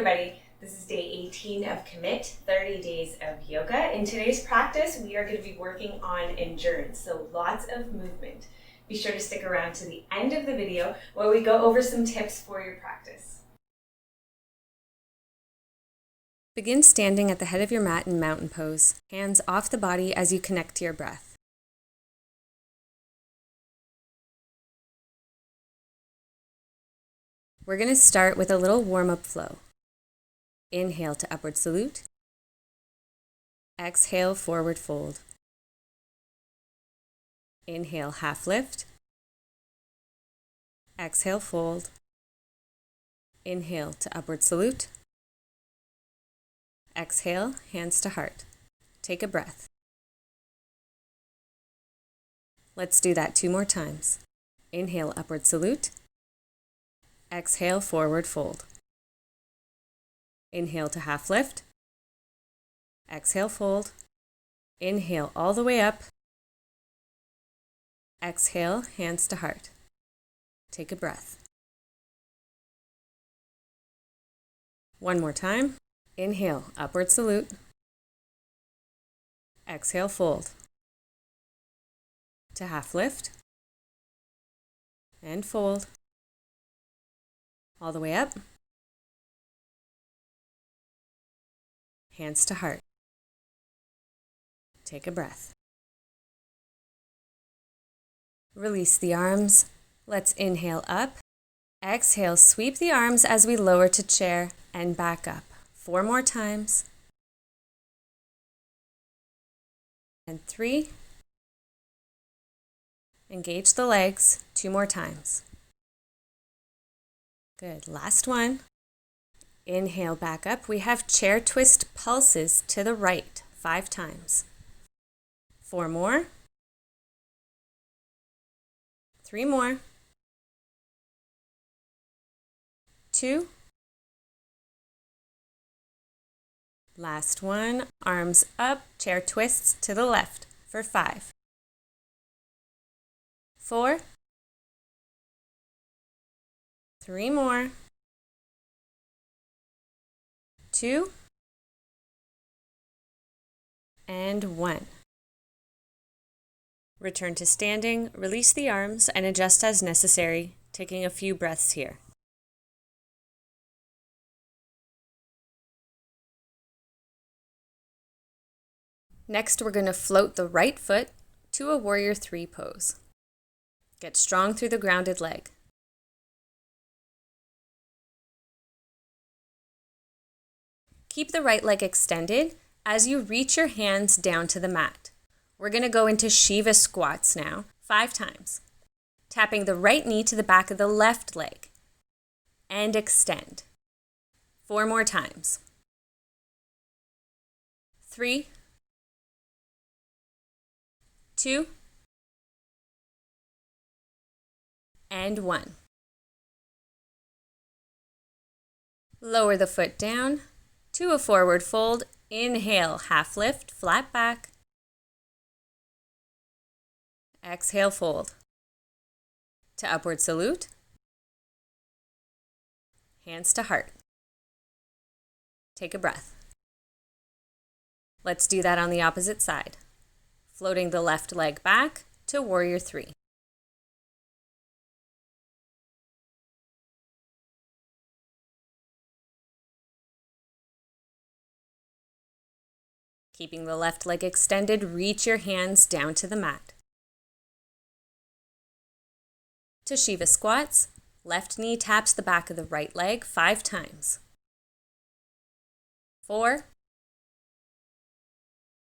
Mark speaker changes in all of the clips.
Speaker 1: everybody, this is day 18 of Commit 30 Days of Yoga. In today's practice, we are going to be working on endurance, so lots of movement. Be sure to stick around to the end of the video where we go over some tips for your practice. Begin standing at the head of your mat in mountain pose, hands off the body as you connect to your breath. We're going to start with a little warm-up flow. Inhale to upward salute. Exhale, forward fold. Inhale, half lift. Exhale, fold. Inhale to upward salute. Exhale, hands to heart. Take a breath. Let's do that 2 more times. Inhale, upward salute. Exhale, forward fold. Inhale to half lift. Exhale, fold. Inhale all the way up. Exhale, hands to heart. Take a breath. 1 more time. Inhale, upward salute. Exhale, fold. To half lift. And fold. All the way up. Hands to heart. Take a breath. Release the arms. Let's inhale up. Exhale, sweep the arms as we lower to chair and back up. 4 more times. And 3. Engage the legs. 2 more times. Good. Last one. Inhale back up. We have chair twist pulses to the right 5 times. 4 more. 3 more. 2. Last one. Arms up. Chair twists to the left for 5. 4. 3 more. 2. And 1. Return to standing, release the arms, and adjust as necessary, taking a few breaths here. Next, we're going to float the right foot to a warrior 3 pose. Get strong through the grounded leg. Keep the right leg extended as you reach your hands down to the mat. We're going to go into Shiva squats now, 5 times. Tapping the right knee to the back of the left leg. And extend. 4 more times. 3. 2. And 1. Lower the foot down to a forward fold. Inhale, half lift, flat back. Exhale, fold. To upward salute. Hands to heart. Take a breath. Let's do that on the opposite side. Floating the left leg back to warrior 3. Keeping the left leg extended, reach your hands down to the mat. To Shiva squats, left knee taps the back of the right leg 5 times. 4.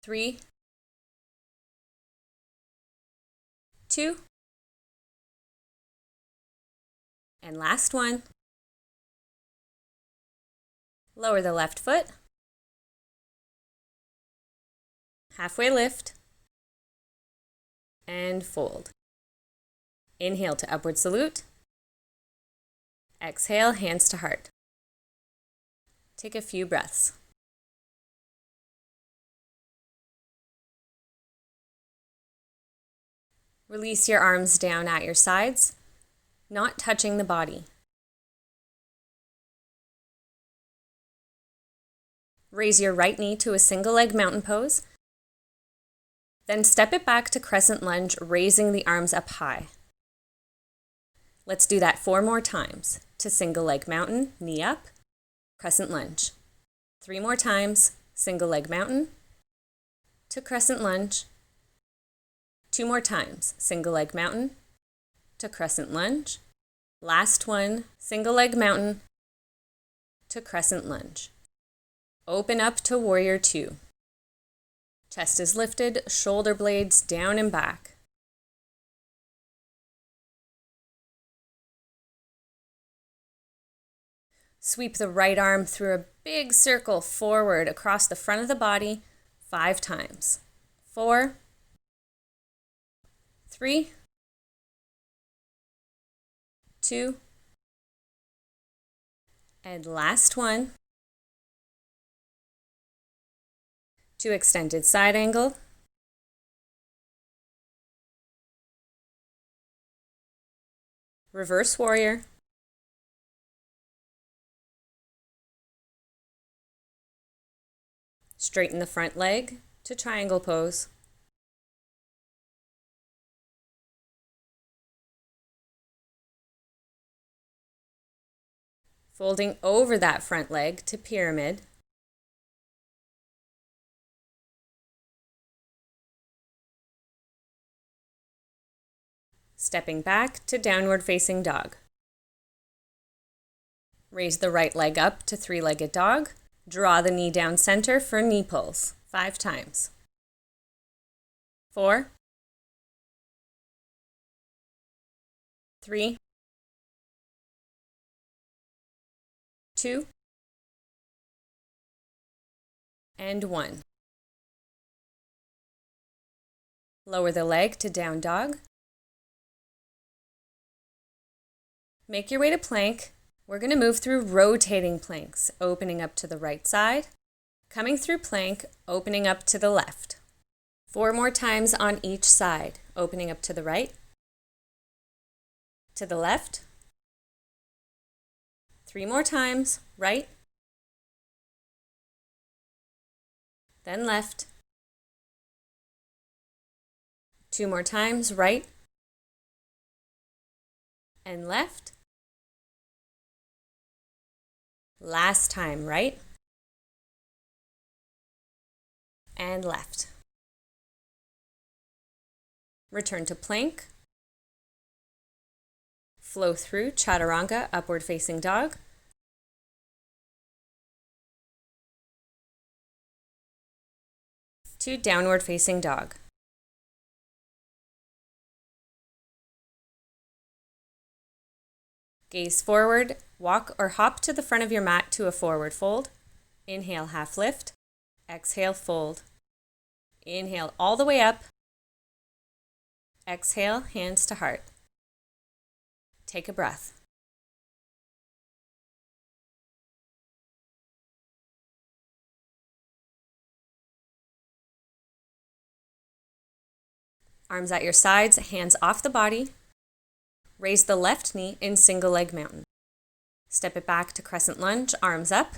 Speaker 1: 3. 2. And last one. Lower the left foot. Halfway lift. And fold. Inhale to upward salute. Exhale, hands to heart. Take a few breaths. Release your arms down at your sides, not touching the body. Raise your right knee to a single leg mountain pose. Then step it back to crescent lunge, raising the arms up high. Let's do that 4 more times. To single leg mountain, knee up, crescent lunge. 3 more times, single leg mountain, to crescent lunge. 2 more times, single leg mountain, to crescent lunge. Last one, single leg mountain, to crescent lunge. Open up to warrior 2. Chest is lifted, shoulder blades down and back. Sweep the right arm through a big circle forward across the front of the body 5 times. 4, 3, 2, and last one. To extended side angle. Reverse warrior. Straighten the front leg to triangle pose. Folding over that front leg to pyramid. Stepping back to downward facing dog. Raise the right leg up to 3-legged dog. Draw the knee down center for knee pulls 5 times. 4, 3, 2, and 1. Lower the leg to down dog. Make your way to plank. We're going to move through rotating planks, opening up to the right side, coming through plank, opening up to the left. 4 more times on each side, opening up to the right, to the left. 3 more times, right, then left. 2 more times, right, and left. Last time, right, and left. Return to plank. Flow through chaturanga, upward facing dog. To downward facing dog. Gaze forward, walk or hop to the front of your mat to a forward fold. Inhale, half lift. Exhale, fold. Inhale all the way up. Exhale, hands to heart. Take a breath. Arms at your sides, hands off the body. Raise the left knee in single leg mountain. Step it back to crescent lunge, arms up.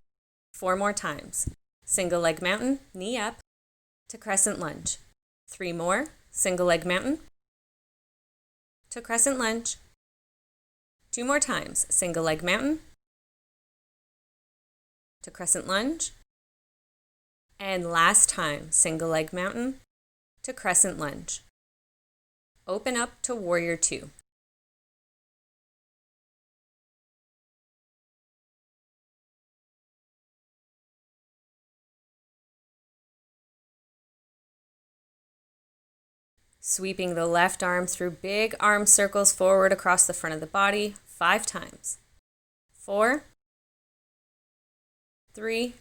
Speaker 1: 4 more times. Single leg mountain, knee up to crescent lunge. 3 more, single leg mountain to crescent lunge. 2 more times, single leg mountain to crescent lunge. And last time, single leg mountain to crescent lunge. Open up to warrior 2. Sweeping the left arm through big arm circles forward across the front of the body 5 times. 4, 3,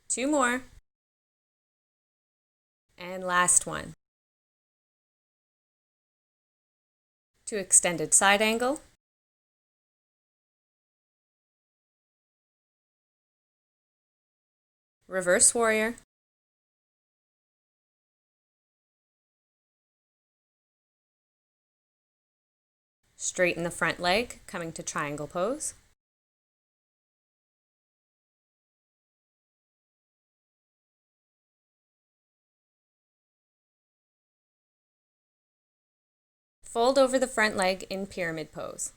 Speaker 1: 2 more, and last one. To extended side angle. Reverse warrior. Straighten the front leg, coming to triangle pose. Fold over the front leg in pyramid pose.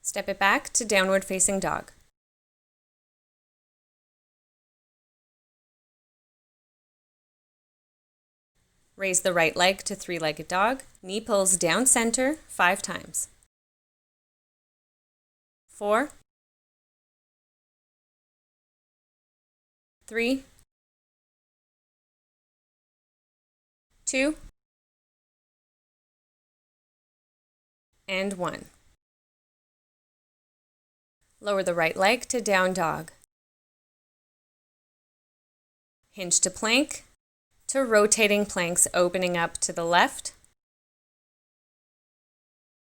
Speaker 1: Step it back to downward facing dog. Raise the right leg to three-legged dog. Knee pulls down center 5 times. 4, 3, 2, and 1. Lower the right leg to down dog. Hinge to plank, to rotating planks opening up to the left.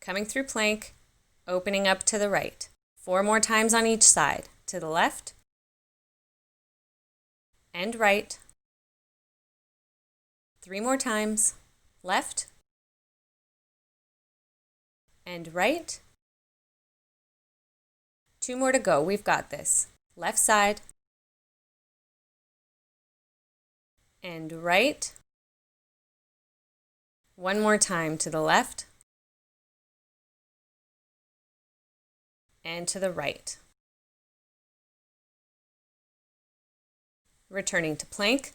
Speaker 1: Coming through plank, opening up to the right. 4 more times on each side, to the left and right. 3 more times, left and right. 2 more to go, we've got this. Left side and right. 1 more time to the left and to the right. Returning to plank.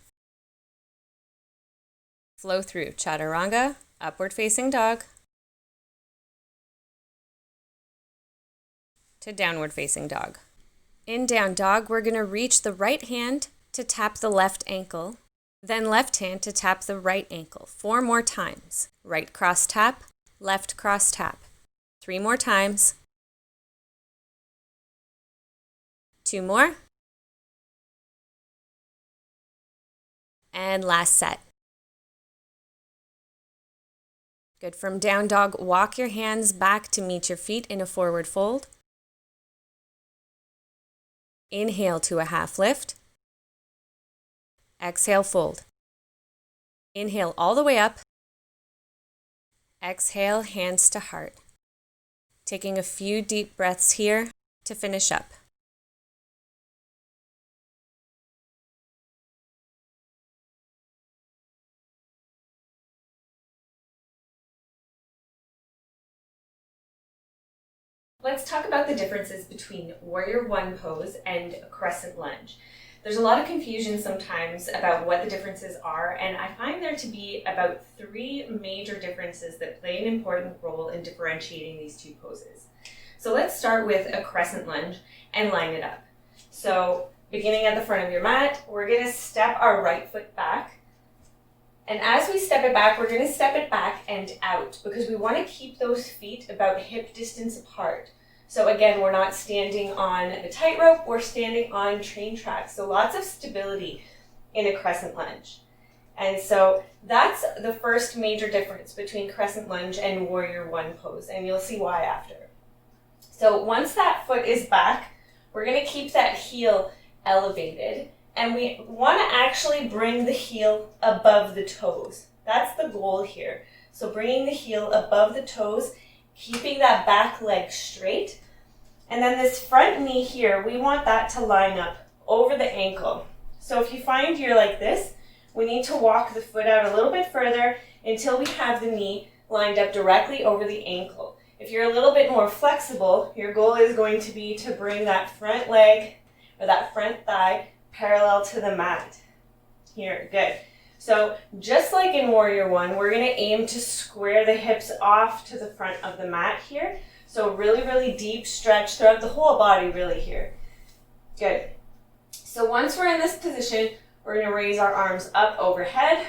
Speaker 1: Flow through chaturanga, upward facing dog, to downward facing dog. In down dog, we're going to reach the right hand to tap the left ankle, then left hand to tap the right ankle. 4 more times. Right cross tap, left cross tap. 3 more times. 2 more. And last set. Good. From down dog, walk your hands back to meet your feet in a forward fold. Inhale to a half lift. Exhale, fold. Inhale all the way up. Exhale, hands to heart. Taking a few deep breaths here to finish up. Let's talk about the differences between Warrior One pose and a Crescent Lunge. There's a lot of confusion sometimes about what the differences are, and I find there to be about 3 major differences that play an important role in differentiating these 2 poses. So let's start with a Crescent Lunge and line it up. So beginning at the front of your mat, we're going to step our right foot back. And as we step it back, we're going to step it back and out because we want to keep those feet about hip distance apart. So again, we're not standing on a tightrope, we're standing on train tracks. So lots of stability in a Crescent Lunge. And so that's the first major difference between Crescent Lunge and Warrior One pose, and you'll see why after. So once that foot is back, we're going to keep that heel elevated, and we want to actually bring the heel above the toes. That's the goal here. So bringing the heel above the toes, keeping that back leg straight. And then this front knee here, we want that to line up over the ankle. So if you find you're like this, we need to walk the foot out a little bit further until we have the knee lined up directly over the ankle. If you're a little bit more flexible, your goal is going to be to bring that front leg or that front thigh parallel to the mat. Here, good. So just like in Warrior One, we're going to aim to square the hips off to the front of the mat here. So really, really deep stretch throughout the whole body really here. Good. So once we're in this position, we're going to raise our arms up overhead.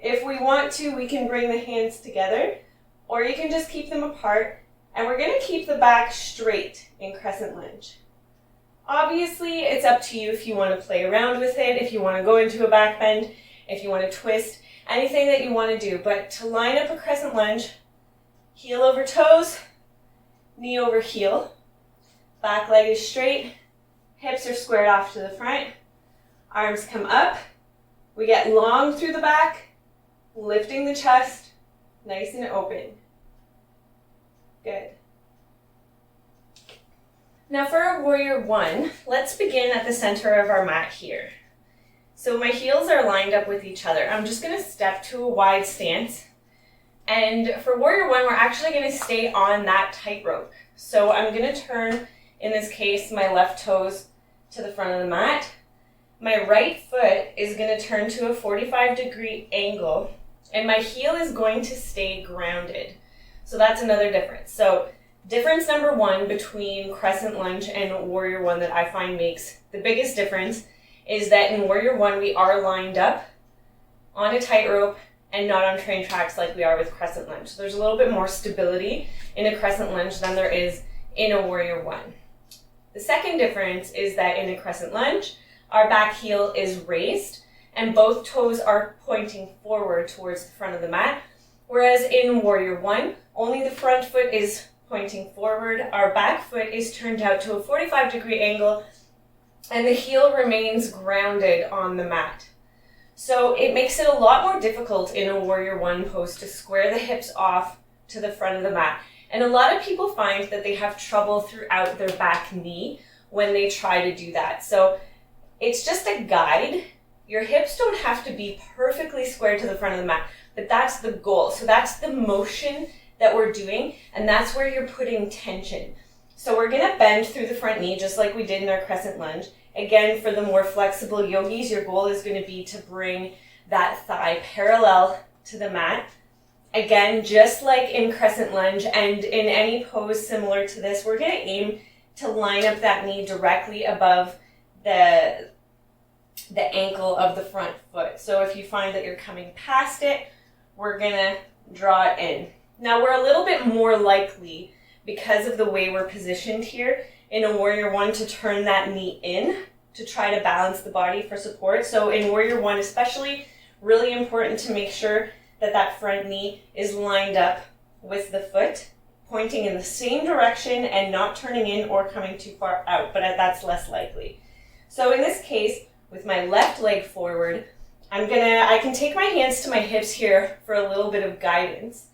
Speaker 1: If we want to, we can bring the hands together, or you can just keep them apart. And we're going to keep the back straight in Crescent Lunge. Obviously, it's up to you if you want to play around with it, if you want to go into a back bend, if you want to twist, anything that you want to do. But to line up a Crescent Lunge, heel over toes, knee over heel, back leg is straight, hips are squared off to the front, arms come up, we get long through the back, lifting the chest, nice and open. Good. Now for our warrior one, let's begin at the center of our mat here. So my heels are lined up with each other. I'm just gonna step to a wide stance. And for warrior one, we're actually gonna stay on that tightrope. So I'm gonna turn, in this case, my left toes to the front of the mat. My right foot is gonna turn to a 45-degree angle, and my heel is going to stay grounded. So that's another difference. So difference number one between crescent lunge and warrior one that I find makes the biggest difference is that in warrior one, we are lined up on a tightrope and not on train tracks like we are with crescent lunge. So there's a little bit more stability in a crescent lunge than there is in a warrior one. The second difference is that in a crescent lunge, our back heel is raised and both toes are pointing forward towards the front of the mat. Whereas in warrior one, only the front foot is pointing forward, our back foot is turned out to a 45-degree angle, and the heel remains grounded on the mat. So it makes it a lot more difficult in a warrior one pose to square the hips off to the front of the mat. And a lot of people find that they have trouble throughout their back knee when they try to do that. So it's just a guide. Your hips don't have to be perfectly squared to the front of the mat, but that's the goal. So that's the motion that we're doing, and that's where you're putting tension. So we're gonna bend through the front knee just like we did in our crescent lunge. Again, for the more flexible yogis, your goal is gonna be to bring that thigh parallel to the mat. Again, just like in crescent lunge and in any pose similar to this, we're gonna aim to line up that knee directly above the ankle of the front foot. So if you find that you're coming past it, we're gonna draw it in. Now we're a little bit more likely, because of the way we're positioned here, in a warrior one to turn that knee in to try to balance the body for support. So in warrior one especially, really important to make sure that that front knee is lined up with the foot, pointing in the same direction and not turning in or coming too far out, but that's less likely. So in this case, with my left leg forward, I can take my hands to my hips here for a little bit of guidance.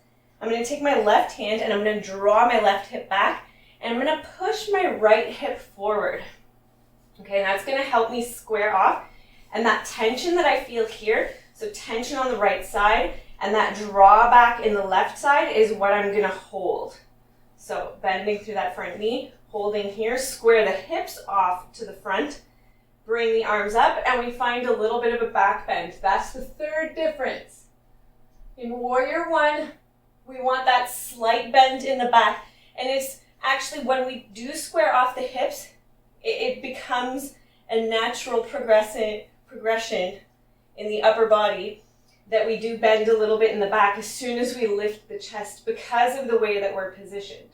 Speaker 1: I'm going to take my left hand and I'm going to draw my left hip back and I'm going to push my right hip forward. Okay, that's going to help me square off. And that tension that I feel here, so tension on the right side and that drawback in the left side is what I'm going to hold. So bending through that front knee, holding here, square the hips off to the front, bring the arms up, and we find a little bit of a back bend. That's the third difference. In warrior one, we want that slight bend in the back. And it's actually when we do square off the hips, it becomes a natural progression in the upper body that we do bend a little bit in the back as soon as we lift the chest because of the way that we're positioned.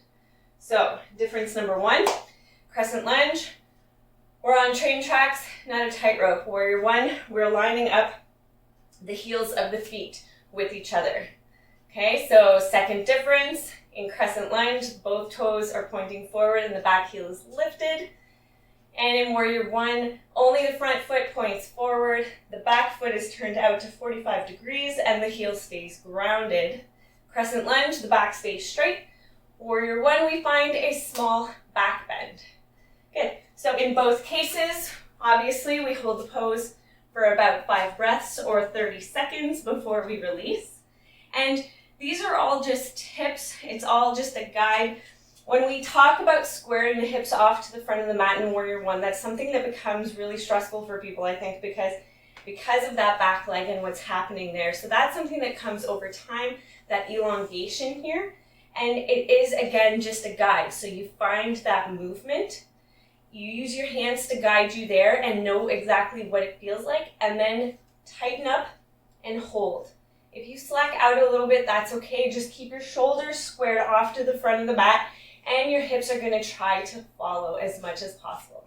Speaker 1: So difference number one, crescent lunge. We're on train tracks, not a tightrope. Warrior one, we're lining up the heels of the feet with each other. Okay, so second difference, in crescent lunge, both toes are pointing forward and the back heel is lifted. And in warrior one, only the front foot points forward, the back foot is turned out to 45 degrees and the heel stays grounded. Crescent lunge, the back stays straight. Warrior one, we find a small back bend. Good, so in both cases, obviously we hold the pose for about 5 breaths or 30 seconds before we release. And these are all just tips. It's all just a guide. When we talk about squaring the hips off to the front of the mat in warrior one, that's something that becomes really stressful for people, I think, because of that back leg and what's happening there. So that's something that comes over time, that elongation here. And it is, again, just a guide. So you find that movement, you use your hands to guide you there and know exactly what it feels like, and then tighten up and hold. If you slack out a little bit, that's okay. Just keep your shoulders squared off to the front of the mat and your hips are going to try to follow as much as possible.